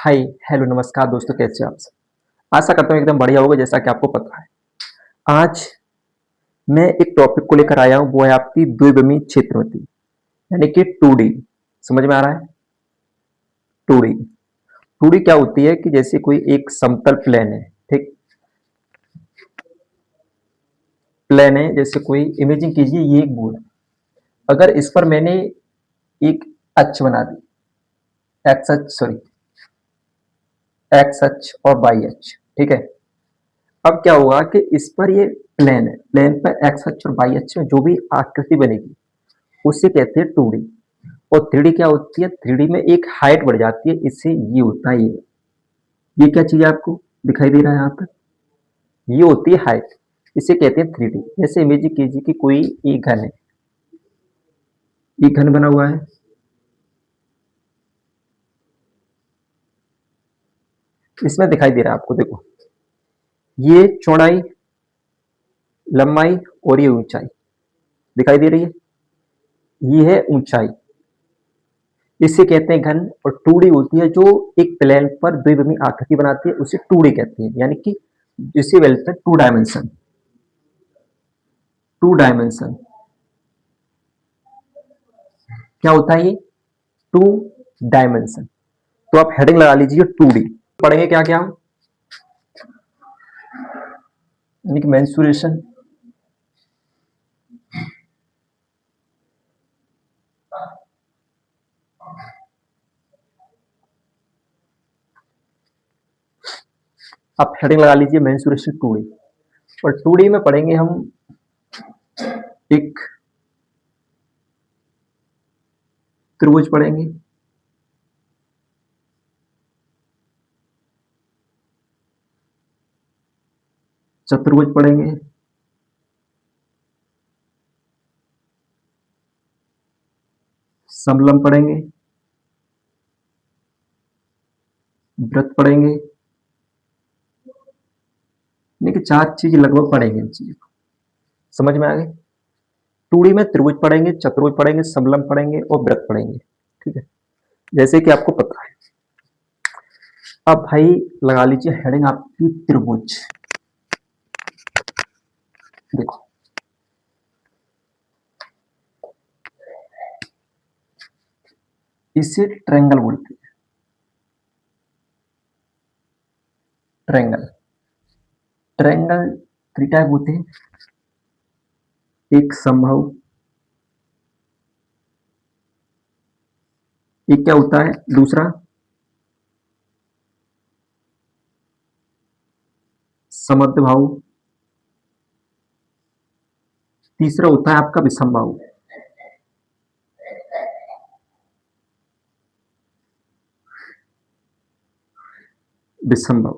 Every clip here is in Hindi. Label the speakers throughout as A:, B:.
A: हाय, हेलो, नमस्कार दोस्तों, कैसे हो आप सब? आशा करता हूँ एकदम बढ़िया होगा जैसा कि आपको पता है। आज मैं एक टॉपिक को लेकर आया हूँ, वो है आपकी द्विविमीय क्षेत्रमिति, यानी कि 2D। समझ में आ रहा है? 2D। 2D क्या होती है कि जैसे कोई एक समतल प्लेन है, ठीक? प्लेन है, जैसे कोई इमेजिन कीजिए ये एक बोर्ड। अगर इस पर मैंने एक अक्ष बना दी, एक्स अक्ष, सॉरी, एक्स अक्ष और वाई अक्ष, ठीक है? अब क्या होगा कि इस पर ये प्लेन है, प्लेन पर एक्स अक्ष और वाई अक्ष में जो भी आकृति बनेगी उसे कहते हैं 2D। और 3D क्या होती है? 3D में एक हाइट बढ़ जाती है, इससे ये होता है ये क्या चीज आपको दिखाई दे रहा है यहाँ पर? ये होती है हाइट, इसे कहते हैं 3D। जैसे इमेजिन कीजिए कि कोई एक घन है, एक घन बना हुआ है, इसमें दिखाई दे रहा है आपको, देखो ये चौड़ाई, लंबाई और ये ऊंचाई दिखाई दे रही है, ये है ऊंचाई, इसे कहते हैं घन। और 2D होती है जो एक प्लेन पर द्विविमीय आकृति बनाती है, उसे 2D कहते हैं, यानी कि जिसे बोलते हैं 2 डायमेंशन। 2 डायमेंशन क्या होता है? ये 2 डायमेंशन। तो आप हेडिंग लगा लीजिए 2D। पढ़ेंगे क्या क्या हम, यानी कि मेंसुरेशन, आप हेडिंग लगा लीजिए मेंसुरेशन 2D। और 2D में पढ़ेंगे हम एक त्रिभुज पढ़ेंगे, चतुर्भुज पढ़ेंगे, समलंब पढ़ेंगे, वृत्त पढ़ेंगे, यानी कि 4 चीज लगभग पढ़ेंगे इन चीजों को। समझ में आ गई? 2D में त्रिभुज पढ़ेंगे, चतुर्भुज पढ़ेंगे, समलंब पढ़ेंगे और वृत्त पढ़ेंगे, ठीक है, जैसे कि आपको पता है। अब भाई लगा लीजिए हेडिंग आपकी त्रिभुज। देखो इसे ट्रायंगल बोलते हैं, ट्रायंगल। ट्रायंगल 3 टाइप होते हैं, एक समबाहु, एक क्या होता है दूसरा समद्विबाहु, तीसरा होता है आपका विषमबाहु। विषमबाहु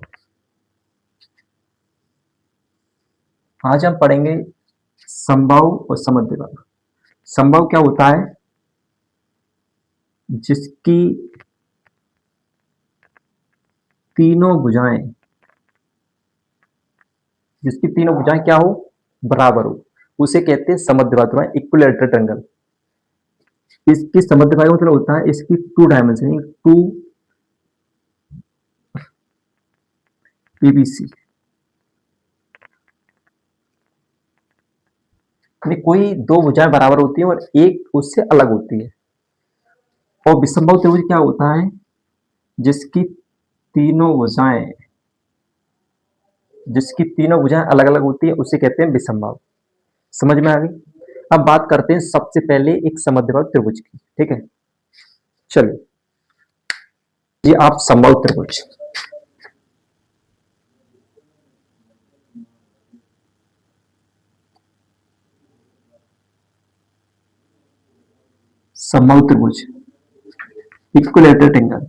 A: आज हम पढ़ेंगे समबाहु और समद्विबाहु। समबाहु क्या होता है? जिसकी तीनों भुजाएं, जिसकी तीनों भुजाएं क्या हो? बराबर हो, उसे कहते हैं समद्विबाहु, इक्विलैटरल ट्रायंगल। इसकी समद्विबाहु मतलब होता है इसकी 2 डायमेंशन, 2 PVC, कोई दो भुजाएं बराबर होती है और एक उससे अलग होती है। और विषमबाहु त्रिभुज क्या होता है? जिसकी तीनों भुजाएं, जिसकी तीनों भुजाएं अलग अलग होती है उसे कहते हैं विषमबाहु। समझ में आ गई? अब बात करते हैं सबसे पहले एक समद्विबाहु त्रिभुज की, ठीक है? चलिए, ये आप समबाहु त्रिभुज, समबाहु त्रिभुज, इक्विलैटरल ट्रायंगल,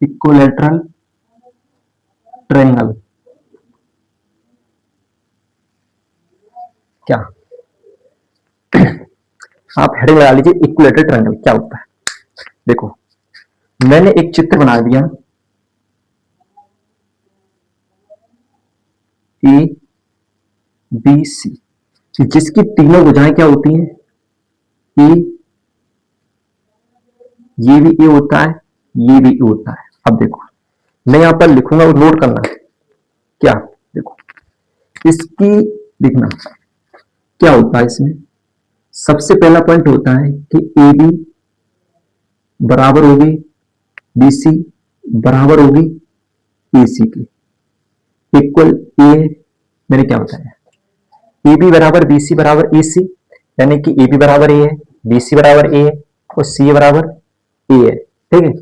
A: इक्विलैटरल ट्रायंगल क्या? आप हेडिंग लगा लीजिए इक्विलैटरल ट्रायंगल क्या होता है। देखो मैंने एक चित्र बना दिया, ए बी सी, जिसकी तीनों भुजाएं क्या होती हैं? ए, ये भी ए होता है, ये भी होता है। अब देखो मैं यहां पर लिखूंगा और नोट करना है क्या, देखो इसकी देखना क्या होता है इसमें। सबसे पहला पॉइंट होता है कि ए बी बराबर होगी बी सी बराबर होगी ए सी की, इक्वल ए, मैंने क्या बताया, ए बी बराबर बी सी बराबर ए सी, यानी कि ए बी बराबर ए है, बी सी बराबर ए है और सी बराबर ए है। ठीक है,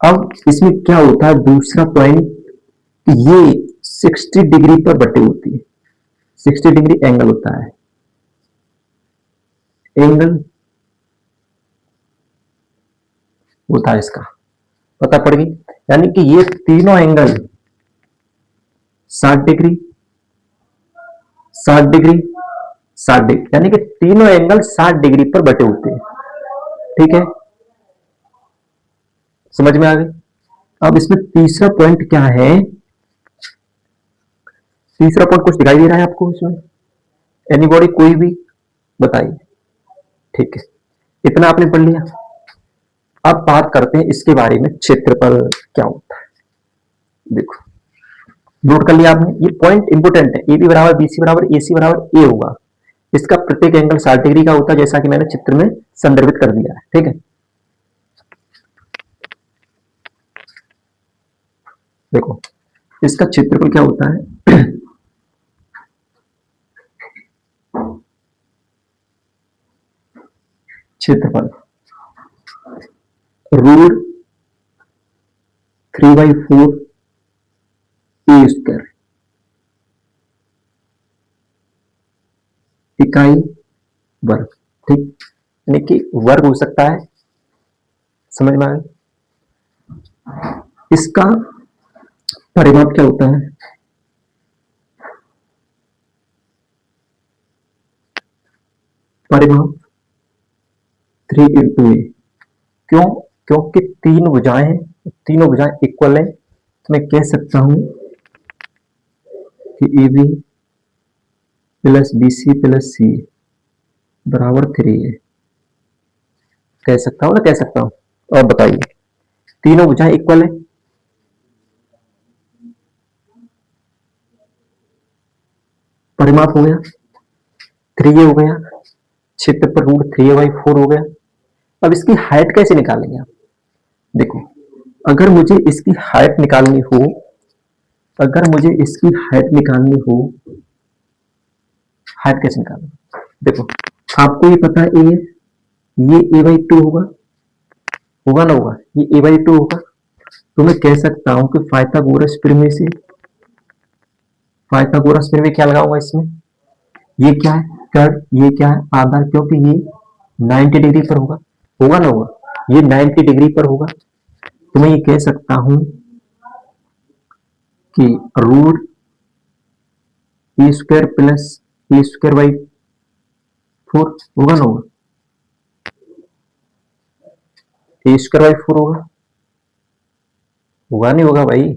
A: अब इसमें क्या होता है दूसरा पॉइंट, ये 60 डिग्री पर बटे होती है, 60 डिग्री एंगल होता है, एंगल होता है इसका, पता पड़ गई। यानी कि ये तीनों एंगल 60 डिग्री 60 डिग्री 60 डिग्री, यानी कि तीनों एंगल 60 डिग्री पर बटे होते हैं। ठीक है, समझ में आ गई। अब इसमें तीसरा पॉइंट क्या है, तीसरा पॉइंट कुछ दिखाई दे रहा है आपको इसमें, एनीबॉडी कोई भी बताइए। ठीक है, इतना आपने पढ़ लिया। अब बात करते हैं इसके बारे में, क्षेत्रफल क्या होता है। देखो नोट कर लिया आपने, ये पॉइंट इंपोर्टेंट है, ए बी बराबर बी सी बराबर ए सी बराबर ए होगा, इसका प्रत्येक एंगल 60 डिग्री का होता है, जैसा कि मैंने चित्र में संदर्भित कर दिया है। ठीक है, देखो इसका क्षेत्रफल क्या होता है, क्षेत्रफल रूट 3/4 ए स्क्वायर, इकाई वर्ग। ठीक, यानी कि वर्ग हो सकता है, समझ में आए। इसका परिमाप क्या होता है, परिमाप 3 × ए, क्यों, क्योंकि तीन भुजाएं हैं, तीनों भुजाएं इक्वल है, तो मैं कह सकता हूं कि A B plus B C plus C बराबर 3 है, कह सकता हूं ना, कह सकता हूं। और बताइए तीनों भुजाएं इक्वल है, परिमाप हो गया 3 हो गया, क्षेत्रफल √3/4 हो गया। अब इसकी हाइट कैसे निकालेंगे आप, देखो अगर मुझे इसकी हाइट निकालनी हो, अगर मुझे इसकी हाइट निकालनी हो, हाइट कैसे निकालना, देखो आपको ये पता है ये a/2 होगा, होगा ना, होगा, ये a/2 होगा, तो मैं कह सकता हूं कि पाइथागोरस प्रमेय से, पाइथागोरस प्रमेय क्या लगाऊंगा इसमें, ये क्या है कर्व, ये क्या है आधा, क्योंकि ये 90 डिग्री पर होगा, होगा ना, होगा, ये 90 डिग्री पर होगा, तो मैं ये कह सकता हूं कि root a square plus a square by 4 होगा ना, होगा, ए स्क्वायर बाई 4 होगा, होगा नहीं होगा भाई।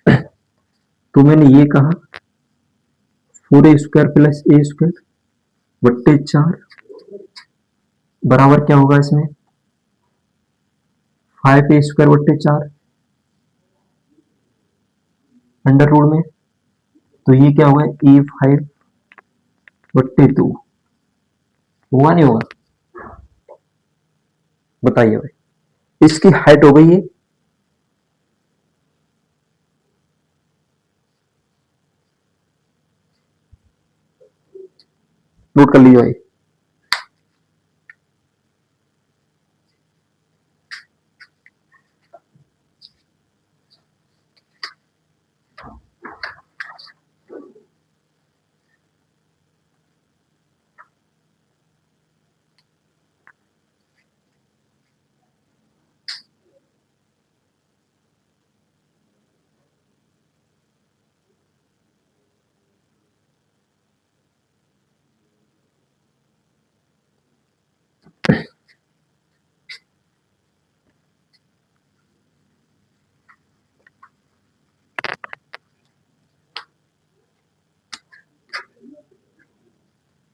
A: तो मैंने ये कहा 4 ए स्क्वायर प्लस ए स्क्वायर बट्टे 4 बराबर क्या होगा इसमें 5 ए स्क्वायर बट्टे 4 अंडर रूट में, तो ये क्या होगा e5/2, होगा नहीं होगा, बताइए भाई। इसकी हाइट हो गई है, नोट कर लीजिए भाई।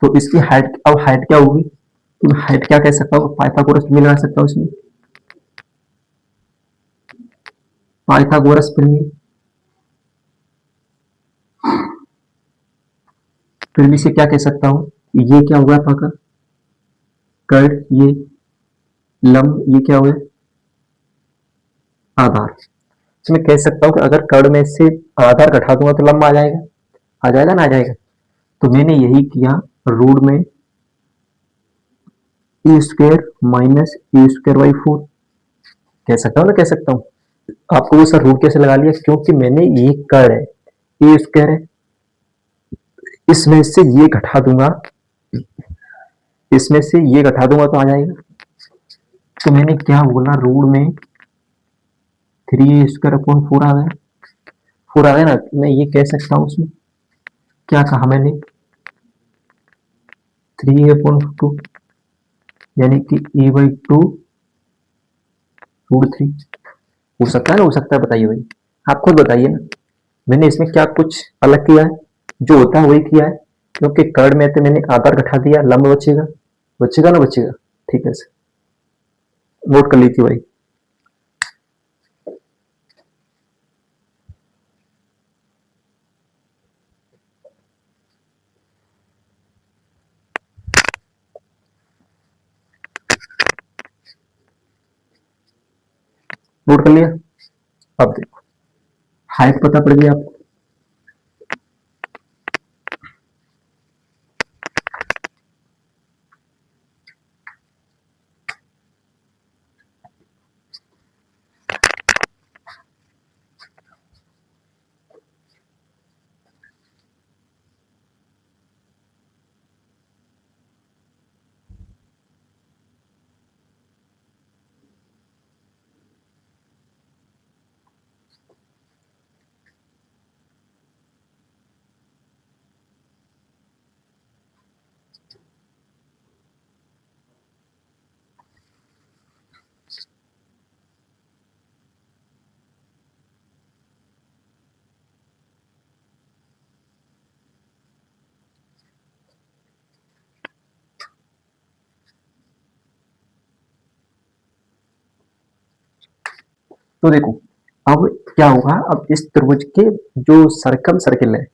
A: तो इसकी हाइट, अब हाइट क्या होगी, तो मैं हाइट क्या कह सकता हूँ, पाइथागोरस प्रमेय लगा सकता हूँ इसमें, पाइथागोरस प्रमेय से क्या कह सकता हूं, ये क्या हुआ आपका कर्ण, ये लंब, ये क्या हुआ आधार। तो मैं कह सकता हूं कि अगर कर्ण में से आधार घटा दूंगा तो लंब आ जाएगा, आ जाएगा ना, आ जाएगा। तो मैंने यही किया, रूट में A square minus A square by 4 कह सकता हूँ ना, कह सकता हूँ। आपको वो सर रूट कैसे लगा लिया, क्योंकि मैंने ये कर्ण है, ए स्क्वायर है, इसमें से ये घटा दूंगा, इसमें से ये घटा दूंगा तो आ जाएगा। तो मैंने क्या बोला, रूट में 3 स्क्वायर अपॉन 4 आ गया, 4 आ गया ना। मैं ये कह सकता हूँ, उसमें क्या कहा मैंने, 3 अपॉन 2 यानी कि ए बाई 2 रूट 3 हो सकता है ना, हो सकता है, बताइए भाई, आप खुद बताइए ना। मैंने इसमें क्या कुछ अलग किया है, जो होता है वही किया है, क्योंकि कर्ण में तो मैंने आधार घटा दिया, लंब बचेगा, बचेगा ना, बचेगा। ठीक है सर, नोट कर लीजिए भाई। नोट कर लिया। अब देखो, हाइट पता पड़ गई आपको, तो देखो अब क्या होगा, अब इस त्रिभुज के जो सरकम सर्किल है,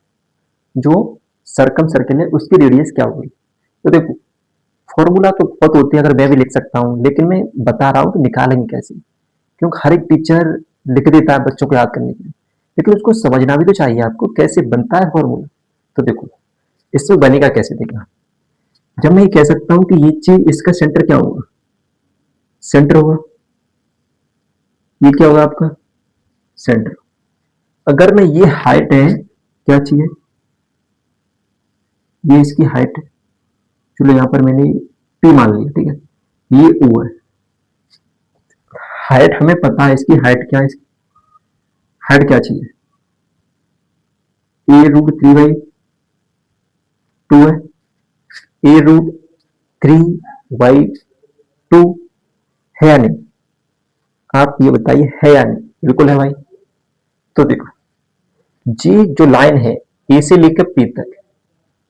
A: जो सरकम सर्किल है उसकी रेडियस क्या होगी। तो देखो, फॉर्मूला तो बहुत होती है, अगर मैं भी लिख सकता हूँ, लेकिन मैं बता रहा हूँ कि निकालेंगे कैसे, क्योंकि हर एक टीचर लिख देता है बच्चों को याद करने के लिए, लेकिन उसको समझना भी तो चाहिए आपको कैसे बनता है फॉर्मूला। तो देखो इसमें बनेगा कैसे, देखना। जब मैं ये कह सकता हूँ कि ये चीज, इसका सेंटर क्या होगा, सेंटर होगा, ये क्या होगा आपका सेंटर। अगर मैं, ये हाइट है, क्या चाहिए, ये इसकी हाइट है, चलो यहाँ पर मैंने पी मान लिया, ठीक है, ये ओ है, हाइट हमें पता है, इसकी हाइट क्या है, इसकी हाइट क्या चाहिए, ए रूट 3/2 है, ए रूट 3/2 है या नहीं, आप ये बताइए है या नहीं, बिल्कुल है भाई। तो देखो, जी जो लाइन है ए से लेकर पी तक,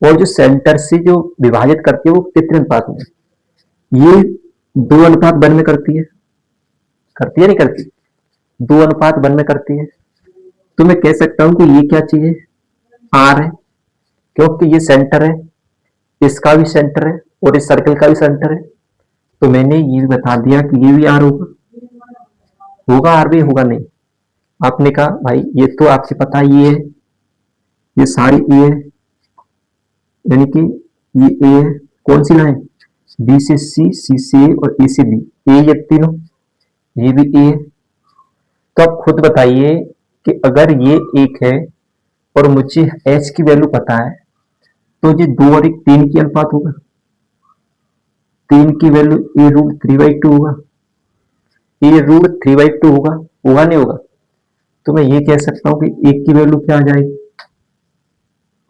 A: और जो सेंटर से जो विभाजित करती है वो कितने अनुपात में, ये 2:1 में करती है नहीं करती, 2:1 में करती है। तो मैं कह सकता हूं कि ये क्या चीज है, आर है, क्योंकि ये सेंटर है, इसका भी सेंटर है और इस सर्कल का भी सेंटर है। तो मैंने ये बता दिया कि ये भी आर होगा, होगा आर भी, होगा नहीं। आपने कहा भाई ये तो आपसे पता है, ये है, ये सारी ए है, यानी कि ये ए है, कौन सी लाइन, बी से सी से ए और ए से बी, ए ये तीनों, ये भी ए है। तो आप खुद बताइए कि अगर ये एक है और मुझे एच की वैल्यू पता है, तो ये 2 और 1 3 की अनुपात होगा, 3 की वैल्यू ए रूट 3/2 होगा, ए रूट 3/2 होगा, होगा नहीं होगा। तो मैं ये कह सकता हूं कि एक की वैल्यू क्या आ जाएगी,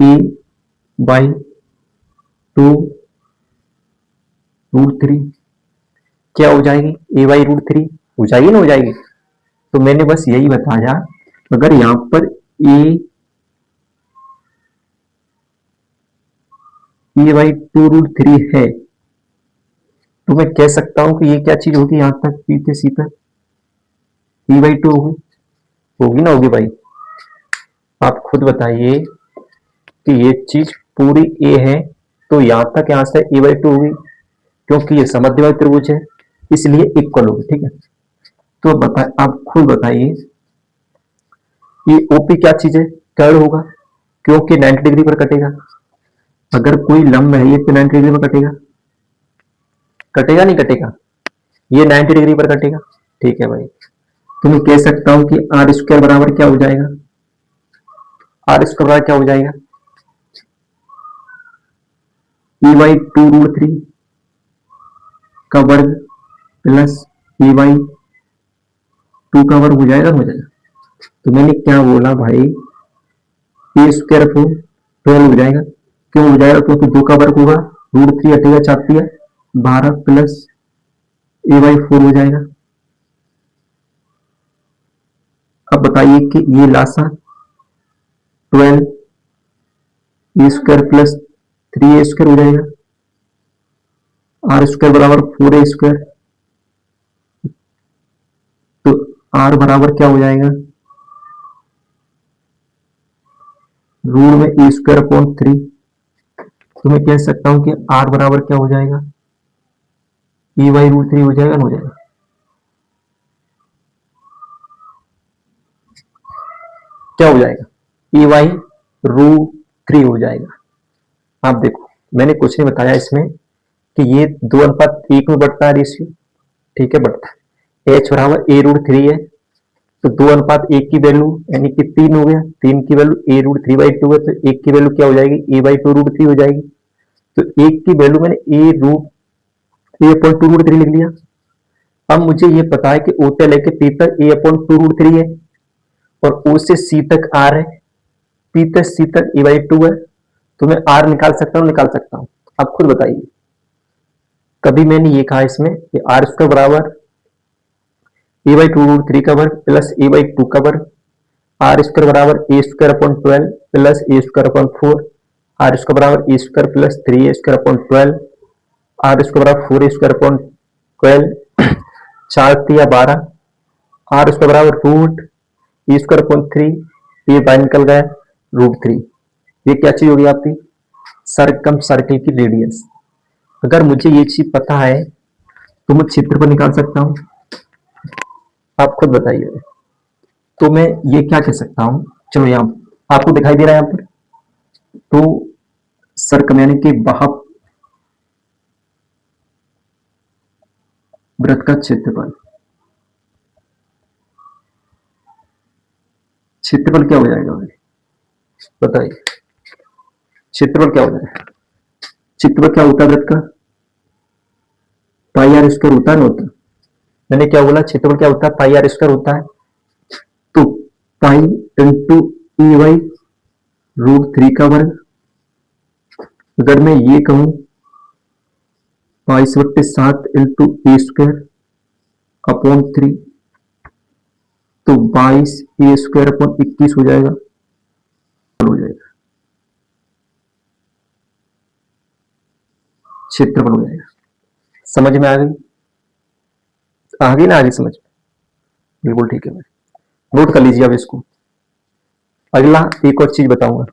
A: A/2 √3 क्या हो जाएगी, A/√3 हो जाएगी ना, हो जाएगी। तो मैंने बस यही बताया, अगर यहां पर A/2 √3 है, तो मैं कह सकता हूं कि ये क्या चीज होगी, यहां तक पी से सी तक A/2 होगी। होगी ना होगी भाई? आप खुद बताइए कि ये चीज पूरी ए है तो यहां तक यहां से a/2 होगी, क्योंकि ये समद्विबाहु त्रिभुज है इसलिए इक्वल होगी। ठीक है, तो बता आप खुद बताइए ये ओपी क्या चीज है? कर्व होगा, क्योंकि 90 डिग्री पर कटेगा। अगर कोई लंब है ये तो 90 डिग्री पर कटेगा, कटेगा नहीं कटेगा? ये 90 डिग्री पर कटेगा। ठीक है भाई, तो मैं कह सकता हूं कि आर स्क्वायर बराबर क्या हो जाएगा? आर स्क्वायर बराबर क्या हो जाएगा? e/2√3 का वर्ग प्लस e/2 का वर्ग हो जाएगा मुझे। तो मैंने क्या बोला भाई, ए स्क्वायर अपॉन 12 हो जाएगा। क्यों हो जाएगा? क्योंकि 2 का वर्ग होगा, √3 हटेगा, 4 12 प्लस a/4 हो जाएगा। अब बताइए कि ये लासा 12 ए स्क्वायर प्लस 3a² हो जाएगा। आर स्क्वायर बराबर 4a²। तो आर बराबर क्या हो जाएगा? रूट में e² अपॉन 3। तो मैं कह सकता हूं कि आर बराबर क्या हो जाएगा? e/√3 हो जाएगा ना, हो जाएगा? क्या हो जाएगा? e/√3 हो जाएगा। आप देखो, मैंने कुछ नहीं बताया इसमें कि ये 2:1 में बढ़ता है रेशियो। ठीक है, बढ़ता है। h बराबर a√3 है, तो 2:1 की वैल्यू यानी कि 3 हो गया, 3 की वैल्यू a√3/2 है, तो 1 की वैल्यू क्या हो जाएगी? a/2√3 हो जाएगी। तो 1 की वैल्यू मैंने a/2√3 लिख लिया। अब मुझे ये पता है कि ओ से लेके पी तक a/2√3 है और ओ से सी तक आर है, पी तक सी तक a/2 है। तो मैं आर निकाल सकता हूँ, निकाल सकता हूँ। अब खुद बताइए, कभी मैंने ये कहा इसमें कि आर स्क्वायर बराबर a/2√3 का वर्ग प्लस a/2 का वर्ग, आर स्क्वायर बराबर a² अपॉन 12 प्लस a²अपॉन 4, आर स्क्वायर बराबर a² प्लस 3a²अपॉन 12, आर स्क्वायर बराबर 4a²अपॉन 12, 4×3 = 12, आर स्क्वायर बराबर रूट e²अपॉन 3, ये बाहर निकल गया √3। ये क्या चीज होगी आपकी? सरकम सर्कल की रेडियस। अगर मुझे ये चीज पता है तो मैं क्षेत्रफल निकाल सकता हूँ। आप खुद बताइए। तो मैं ये क्या कह सकता हूँ, चलो यहाँ आपको दिखाई दे रहा है यहाँ पर, तो सर्कम यानी कि वृत्त का क्षेत्रफल, क्षेत्रफल क्या हो जाएगा भाई? बताइए, क्षेत्रफल क्या हो जाएगा? क्षेत्रफल क्या होता है वृत्त का? πr² होता है ना, होता? मैंने क्या बोला? क्षेत्रफल क्या होता है? πr² होता है। तो पाई इंटू e/√3 का वर्ग। अगर मैं ये कहूं पाई/7 इंटू a²अपॉन 3, तो 22a²अपॉन 21 हो जाएगा, हो जाएगा, क्षेत्रफल हो जाएगा। समझ में आ गई? आ गई ना, आगे समझ में? बिल्कुल ठीक है भाई, नोट कर लीजिए अब इसको। अगला एक और चीज बताऊंगा।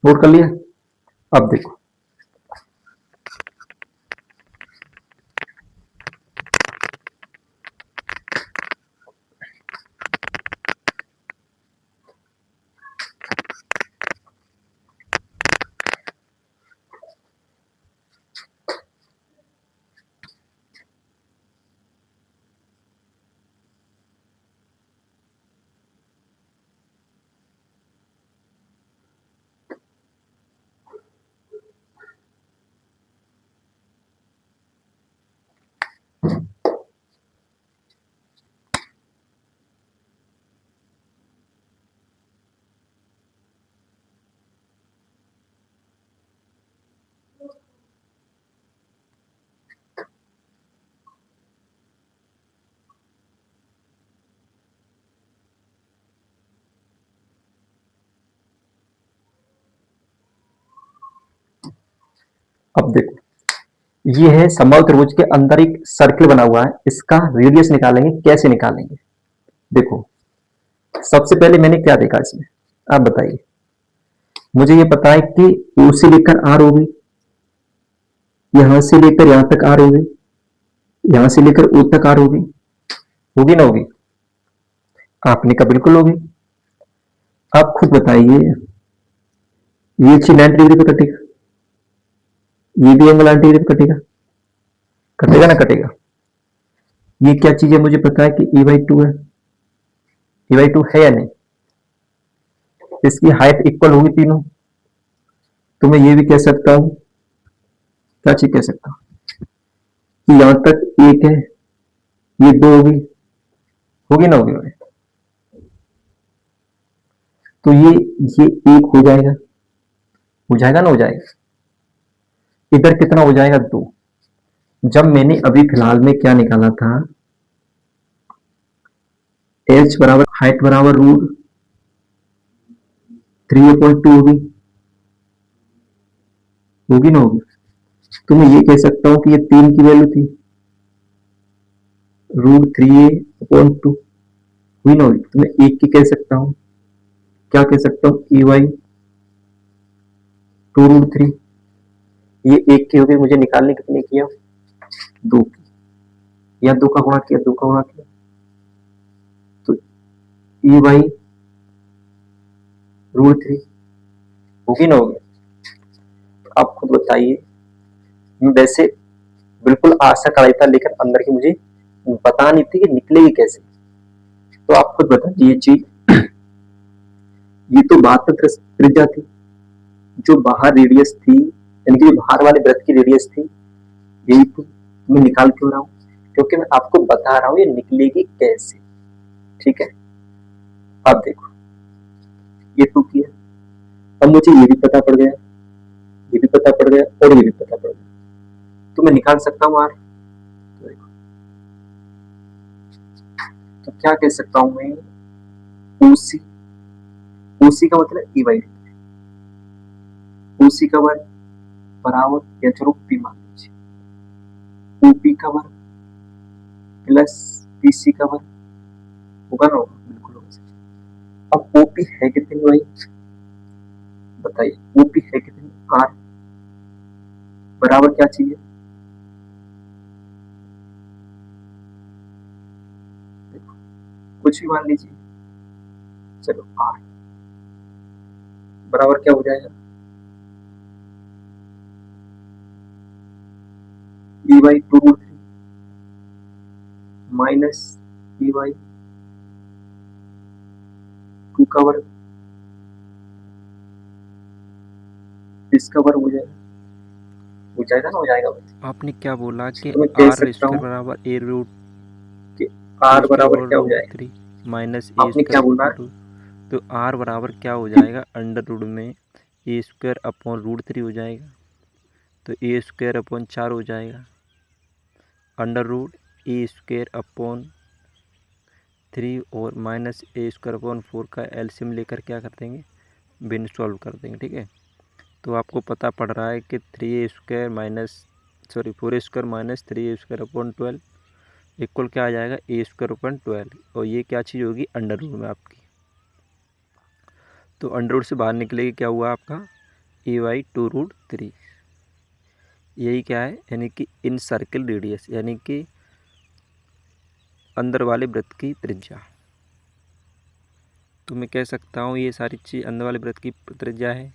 A: नोट कर लिया? अब देखो, अब देखो, ये है समबाहु त्रिभुज के अंदर एक सर्किल बना हुआ है, इसका रेडियस निकालेंगे। कैसे निकालेंगे? देखो, सबसे पहले मैंने क्या देखा इसमें, आप बताइए। मुझे ये पता है कि ओ से लेकर आर होगी, यहां से लेकर यहां तक आर होगी, यहां से लेकर ओ तक आर होगी। होगी ना होगी? आपने कहा बिल्कुल होगी। आप खुद बताइए, ये चीज 90 डिग्री पे कटेगा, ये भी एंगल 90 डिग्री पे कटेगा, कटेगा ना कटेगा? ये क्या चीज है? मुझे पता है कि e/2 है। e/2 है या नहीं? इसकी हाइट इक्वल होगी तीनों। तो मैं ये भी कह सकता हूं, क्या चीज कह सकता हूं कि यहां तक एक है, ये दो होगी। होगी ना होगी भाई? तो ये एक हो जाएगा। हो जाएगा ना हो जाएगा? इधर कितना हो जाएगा? दो। जब मैंने अभी फिलहाल में क्या निकाला था, एच बराबर हाइट बराबर √3/2 होगी। होगी ना होगी? तो मैं ये कह सकता हूं कि ये 3 की वैल्यू थी, √3a/2। हुई ना हुई? तो मैं एक की कह सकता हूं, क्या कह सकता हूं, e/2√3। ये एक की हो गई, मुझे निकालने कितने किया? दो की। या दो का गुणा किया, दो का गुणा किया, तो e/√3 होगी ना होगी? आप खुद बताइए। मैं वैसे बिल्कुल आशा कर रही था, लेकिन अंदर की मुझे पता नहीं थी कि निकलेगी कैसे। तो आप खुद बताइए, ये चीज, ये तो 72 त्रिज्या थी, जो बाहर रेडियस थी, यानी कि बाहर वाले वृत्त की रेडियस थी, यही थी। मैं निकाल क्यों रहा हूं? क्योंकि मैं आपको बता रहा हूं ये निकलेगी कैसे। ठीक है? अब देखो, ये 2 किया, अब मुझे ये भी पता पड़ गया, ये भी पता पड़ गया, और ये भी पता पड़ गया। तो मैं निकाल सकता हूं आर। तो देखो, तो क्या कह सकता हूं मैं, ओसी। ओसी का मतलब e/2। ओसी का वर्ग बराबर एच रूट पी मान लीजिए, ओपी का वर्ग प्लस पीसी का वर्ग। होगा ना होगा? बिल्कुल होगा। अब ओपी है कितनी भाई? बताइए, ओपी है कितनी? आर बराबर क्या चाहिए? देखो, कुछ भी मान लीजिए, चलो आर बराबर क्या हो जाएगा? e/2√3 माइनस e/2 का वर्ग, इसका वर्ग हो जाएगा। हो जाएगा ना हो जाएगा भाई?
B: आपने क्या बोला कि
A: तो मैं कह
B: आर
A: सकता
B: स्क्वायर
A: हूँ
B: बराबर ए रूट
A: कि
B: ए
A: आर
B: स्क्वायर
A: बराबर
B: बराबर
A: क्या हो
B: रूट
A: जाएगा?
B: थ्री माइनस ए
A: आपने क्या
B: स्क्वायर
A: बोला
B: इक्वल टू, तो आर बराबर क्या हो जाएगा? अंडर रूट में ए स्क्वायर अपॉन √3 हो जाएगा, तो ए स्क्वायर अपॉन 4 हो जाएगा। Under root a square upon 3 और माइनस ए स्क्वायर अपॉन 4 का एलसीएम लेकर क्या कर देंगे? बिन सॉल्व कर देंगे। ठीक है? तो आपको पता पड़ रहा है कि 4 square minus 3 square upon 12 equal क्या आ जाएगा? ए स्क्वायर अपॉन 12। और ये क्या चीज़ होगी? अंडर रूट में आपकी। तो अंडर रूट से बाहर निकलेगी, क्या हुआ आपका? e/2√3। यही क्या है? यानी कि इन सर्किल रेडियस, यानी कि अंदर वाले वृत्त की त्रिज्या। तो मैं कह सकता हूँ ये सारी चीज़ अंदर वाले वृत्त की त्रिज्या है।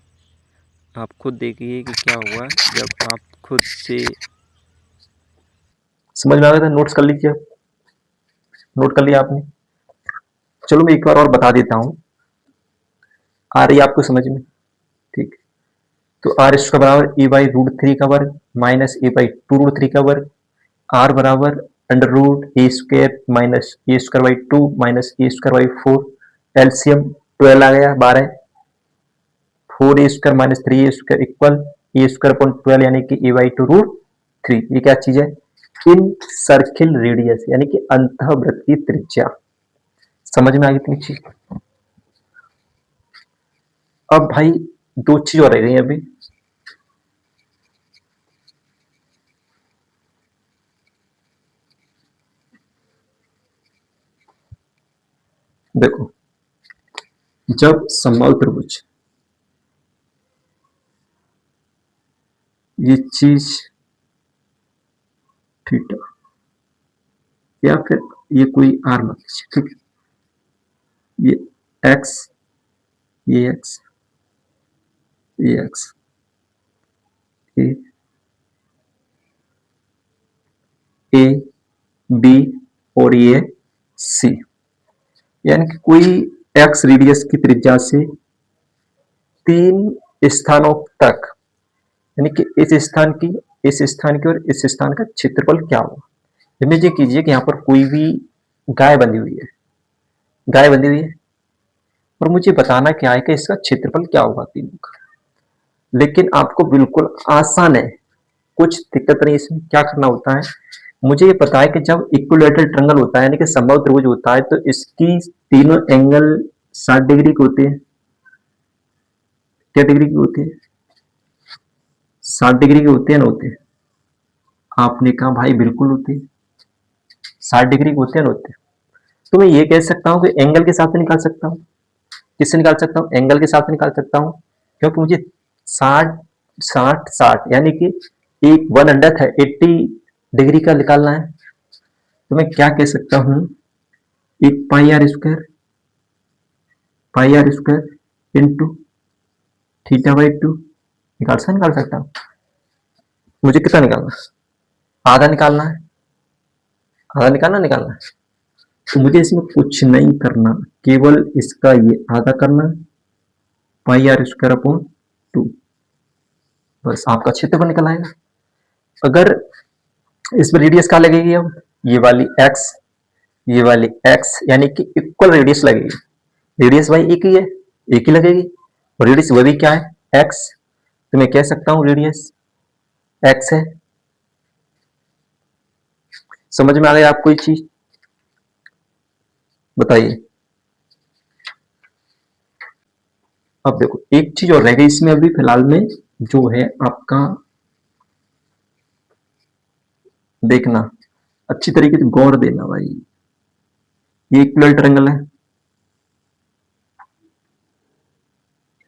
B: आप खुद देखिए कि क्या हुआ जब आप खुद से।
A: समझ में आ गया था? नोट्स कर लीजिए, नोट कर लिया आपने? चलो मैं एक बार और बता देता हूँ, आ रही है आपको समझ में? ठीक। तो आर स्क्वायर बराबर e/√3 का वर्ग माइनस e/2√3 का वर्ग, आर बराबर under root a square minus A square by 2 minus A square by 4। LCM 12 आ गया, 12। 4a² minus 3a² equal a square upon 12, यानी कि e/2√3। ये क्या चीज है? इन सर्किल रेडियस, यानी कि अंतःवृत्त की त्रिज्या। समझ में आ गई इतनी चीज? अब भाई दो चीज और रह गई अभी। देखो, जब समबाहु त्रिभुज ये चीज थीटा या फिर ये कोई आर मान लीजिए, ठीक है, ये एक्स, ये एक्स, ये एक्स, ए बी और ये सी, यानी कि कोई एक्स रेडियस की त्रिज्या से 3 स्थानों तक, यानी कि इस स्थान की और इस स्थान का क्षेत्रफल क्या होगा। इमेजिन कीजिए कि यहाँ पर कोई भी गाय बंधी हुई है, गाय बंधी हुई है, और मुझे बताना क्या है कि इसका क्षेत्रफल क्या होगा तीनों का। लेकिन आपको बिल्कुल आसान है, कुछ दिक्कत नहीं। इसमें क्या करना होता है, मुझे ये पता है कि जब इक्विलैटरल ट्रायंगल होता है, यानी कि समबाहु त्रिभुज होता है, तो इसकी तीनों एंगल 60 डिग्री के होते हैं। क्या डिग्री के होते हैं? 60 डिग्री के होते हैं ना, होते हैं? आपने कहा भाई बिल्कुल होते हैं, 60 डिग्री के होते हैं ना, होते हैं। तो मैं ये कह सकता हूँ कि एंगल के साथ निकाल सकता हूँ। किससे निकाल सकता हूँ? एंगल के साथ निकाल सकता हूँ, क्योंकि मुझे 60 60 60 यानी कि एक 180 डिग्री का निकालना है। तो मैं क्या कह सकता हूँ, एक pi R square into theta by 2 निकाल सकता हूँ। मुझे कितना निकालना है? आधा निकालना है, आधा निकालना है। तो मुझे इसमें कुछ नहीं करना, केवल इसका ये आधा करना, पाई आर स्क्वायर अपॉन 2, बस आपका क्षेत्रफल निकल आएगा। अगर इसमें रेडियस क्या लगेगी, अब ये वाली एक्स यानी कि इक्वल रेडियस लगेगी। रेडियस भाई एक ही है, एक ही लगेगी, और रेडियस वह भी क्या है, एक्स। तो मैं कह सकता हूं रेडियस एक्स है। समझ में आ गया आपको ये चीज? बताइए। अब देखो एक चीज और रह गई इसमें अभी फिलहाल में, जो है आपका देखना, अच्छी तरीके से गौर देना भाई। ये इक्वल ट्रायंगल है,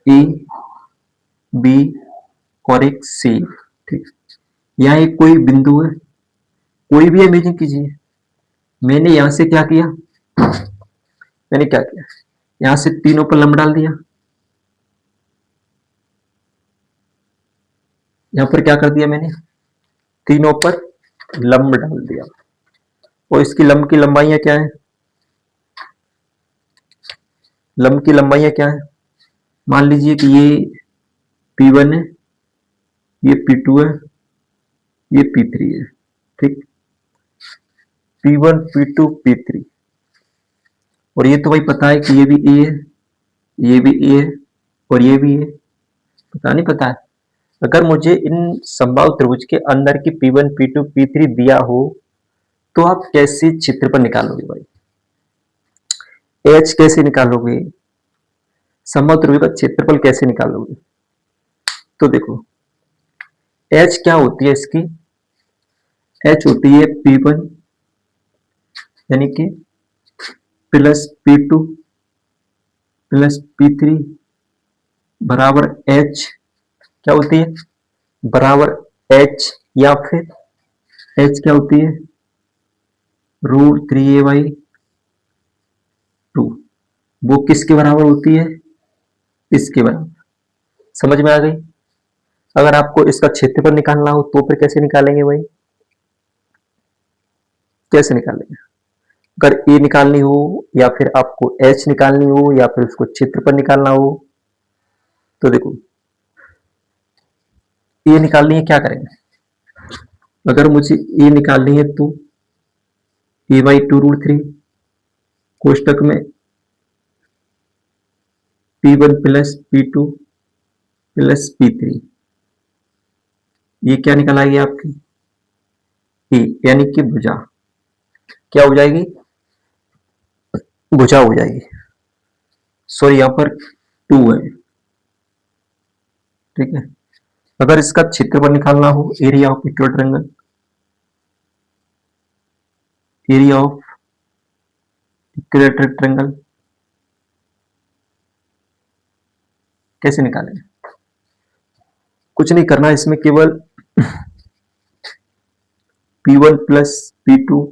A: ए बी और एक सी, ठीक। यहाँ एक कोई बिंदु है, कोई भी इमेजिन कीजिए। मैंने यहां से क्या किया, मैंने क्या किया, यहां से तीनों पर लंब डाल दिया। यहां पर क्या कर दिया मैंने, तीनों पर लंब डाल दिया। और इसकी लंब की लंबाइयां क्या है, लंब की लंबाइयां क्या है, मान लीजिए कि ये P1 है, ये P2 है, ये P3 है, ठीक। P1 P2 P3, और ये तो भाई पता है कि ये भी ए है, ये भी ए है, और ये भी है, पता नहीं पता है। अगर मुझे इन समबाहु त्रिभुज के अंदर की P1 P2 P3 दिया हो, तो आप कैसे क्षेत्रफल निकालोगे भाई, एच कैसे निकालोगे, समबाहु त्रिभुज का क्षेत्रफल कैसे निकालोगे? तो देखो एच क्या होती है इसकी, एच होती है P1 यानी कि प्लस P2 प्लस P3 बराबर एच, क्या होती है, बराबर एच, या फिर एच क्या होती है, √3a/2। वो किसके बराबर होती है, इसके बराबर। समझ में आ गई? अगर आपको इसका क्षेत्रफल निकालना हो तो फिर कैसे निकालेंगे भाई, कैसे निकालेंगे? अगर ए निकालनी हो, या फिर आपको एच निकालनी हो, या फिर उसको क्षेत्रफल निकालना हो, तो देखो ए निकालनी है, क्या करेंगे, अगर मुझे ए निकालनी है तो a/2 √3 कोष्टक में P1 plus P2 plus P3, ये क्या निकल आएगी आपकी, ए यानी कि भुजा। क्या हो जाएगी, भुजा हो जाएगी। सॉरी यहां पर 2 है, ठीक है। अगर इसका क्षेत्रफल निकालना हो, area of equal triangle, area of equilateral triangle, कैसे निकालेंगे? कुछ नहीं करना, इसमें केवल P1 plus P2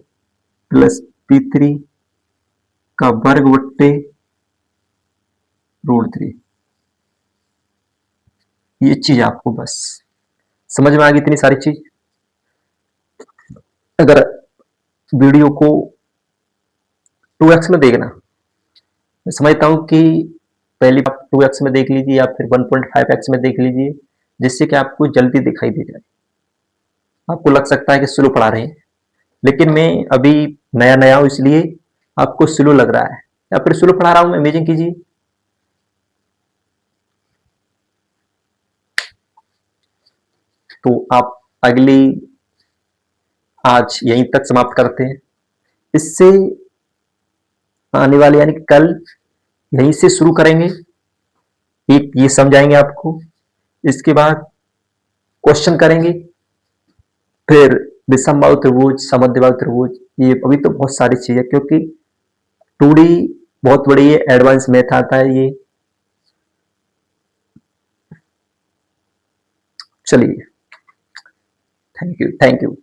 A: plus P3 का वर्ग बट्टे √3, ये चीज आपको बस समझ में आ गई, इतनी सारी चीज। अगर वीडियो को 2x में देखना, मैं समझता हूं कि पहली बार 2x में देख लीजिए या फिर 1.5x में देख लीजिए, जिससे कि आपको जल्दी दिखाई दे जाए। आपको लग सकता है कि स्लो पढ़ा रहे हैं, लेकिन मैं अभी नया नया हूं, इसलिए आपको स्लो लग रहा है, या फिर स्लो पढ़ा रहा हूं मैं, इमेजिन कीजिए। तो आप अगली आज यहीं तक समाप्त करते हैं। इससे आने वाले यानी कि कल यहीं से शुरू करेंगे, एक ये समझाएंगे आपको, इसके बाद क्वेश्चन करेंगे, फिर विषमबाहु त्रिभुज, समद्विबाहु त्रिभुज, ये अभी तो बहुत सारी चीजें, क्योंकि 2D बहुत बड़ी ये एडवांस मैथ आता है ये। चलिए, थैंक यू।